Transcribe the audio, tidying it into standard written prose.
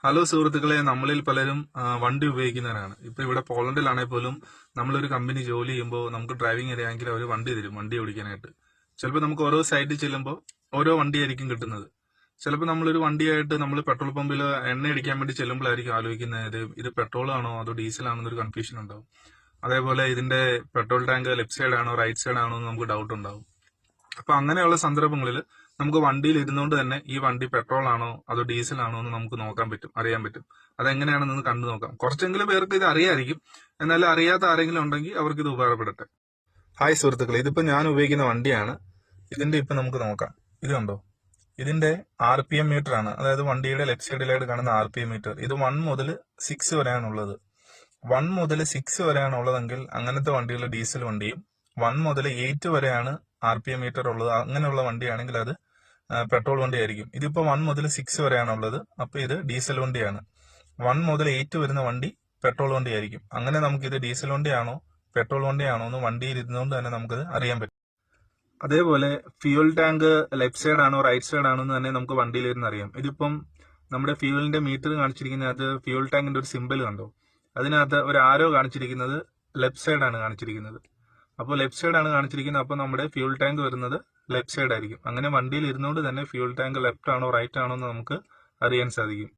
Hello സുഹൃത്തുക്കളെ, നമ്മളിൽ പലരും വണ്ടി ഉപയോഗിക്കുന്നവരാണ്. ഇപ്പൊ ഇവിടെ പോളണ്ടിലാണെങ്കിൽ പോലും നമ്മളൊരു കമ്പനി ജോലി ചെയ്യുമ്പോൾ നമുക്ക് ഡ്രൈവിംഗ് അറിയാമെങ്കിൽ അവർ വണ്ടി തരും വണ്ടി ഓടിക്കാനായിട്ട്. ചിലപ്പോൾ നമുക്ക് ഓരോ സൈറ്റിൽ ചെല്ലുമ്പോൾ ഓരോ വണ്ടിയായിരിക്കും കിട്ടുന്നത്. ചിലപ്പോൾ നമ്മളൊരു വണ്ടിയായിട്ട് നമ്മൾ പെട്രോൾ പമ്പിൽ എണ്ണ അടിക്കാൻ വേണ്ടി ചെല്ലുമ്പോഴായിരിക്കും ആലോചിക്കുന്നത് ഇത് പെട്രോൾ ആണോ അതോ ഡീസൽ ആണോ എന്നൊരു കൺഫ്യൂഷൻ ഉണ്ടാവും. അതേപോലെ ഇതിന്റെ പെട്രോൾ ടാങ്ക് ലെഫ്റ്റ് സൈഡ് ആണോ റൈറ്റ് സൈഡ് ആണോ എന്ന് നമുക്ക് ഡൗട്ട് ഉണ്ടാവും. അപ്പൊ അങ്ങനെയുള്ള സന്ദർഭങ്ങളിൽ നമുക്ക് വണ്ടിയിൽ ഇരുന്നുകൊണ്ട് തന്നെ ഈ വണ്ടി പെട്രോൾ ആണോ അതോ ഡീസൽ ആണോ എന്ന് നമുക്ക് നോക്കാൻ പറ്റും, അറിയാൻ പറ്റും. അതെങ്ങനെയാണെന്ന് കണ്ടു നോക്കാം. കുറച്ചെങ്കിലും പേർക്ക് ഇത് അറിയായിരിക്കും, എന്നാൽ അറിയാത്ത ആരെങ്കിലും ഉണ്ടെങ്കിൽ അവർക്ക് ഇത് ഉപകാരപ്പെടട്ടെ. ഹായ് സുഹൃത്തുക്കളെ, ഇതിപ്പോ ഞാൻ ഉപയോഗിക്കുന്ന വണ്ടിയാണ്. ഇതിന്റെ ഇപ്പൊ നമുക്ക് നോക്കാം. ഇത് കണ്ടോ, ഇതിന്റെ RPM മീറ്റർ ആണ്. അതായത് വണ്ടിയുടെ ലെഫ്റ്റ് സൈഡിലായിട്ട് കാണുന്ന RPM മീറ്റർ. ഇത് 1 മുതൽ 6 വരെയാണുള്ളത്. 1 മുതൽ 6 വരെയാണുള്ളതെങ്കിൽ അങ്ങനത്തെ വണ്ടികൾ ഡീസൽ വണ്ടിയും, 1 മുതൽ 8 വരെയാണ് RPM മീറ്റർ ഉള്ളത് അങ്ങനെയുള്ള വണ്ടിയാണെങ്കിൽ അത് പെട്രോൾ വണ്ടി ആയിരിക്കും. ഇതിപ്പോ 1 മുതൽ 6 വരെയാണുള്ളത്, അപ്പൊ ഇത് ഡീസൽ വണ്ടിയാണ്. 1 മുതൽ 8 വരുന്ന വണ്ടി പെട്രോൾ വണ്ടി ആയിരിക്കും. അങ്ങനെ നമുക്ക് ഇത് ഡീസൽ വണ്ടിയാണോ പെട്രോൾ വണ്ടിയാണോ എന്ന് വണ്ടിയിൽ ഇരുന്നുകൊണ്ട് തന്നെ നമുക്കത് അറിയാൻ പറ്റും. അതേപോലെ ഫ്യൂൽ ടാങ്ക് ലെഫ്റ്റ് സൈഡ് ആണോ റൈറ്റ് സൈഡ് ആണോ എന്ന് തന്നെ നമുക്ക് വണ്ടിയിൽ ഇരുന്ന് അറിയാം. ഇതിപ്പം നമ്മുടെ ഫ്യൂവലിന്റെ മീറ്റർ കാണിച്ചിരിക്കുന്നത് ഫ്യൂൽ ടാങ്കിന്റെ ഒരു സിമ്പിൾ കണ്ടോ, അതിനകത്ത് ഒരു ആരോ കാണിച്ചിരിക്കുന്നത് ലെഫ്റ്റ് സൈഡ് ആണ് കാണിച്ചിരിക്കുന്നത്. അപ്പോൾ ലെഫ്റ്റ് സൈഡ് ആണ് കാണിച്ചിരിക്കുന്നത്, അപ്പോൾ നമ്മുടെ ഫ്യൂൽ ടാങ്ക് വരുന്നത് ലെഫ്റ്റ് സൈഡ് ആയിരിക്കും. അങ്ങനെ വണ്ടിയിൽ ഇരുന്നുകൊണ്ട് തന്നെ ഫ്യൂൽ ടാങ്ക് ലെഫ്റ്റ് ആണോ റൈറ്റ് ആണോ എന്ന് നമുക്ക് അറിയാൻ സാധിക്കും.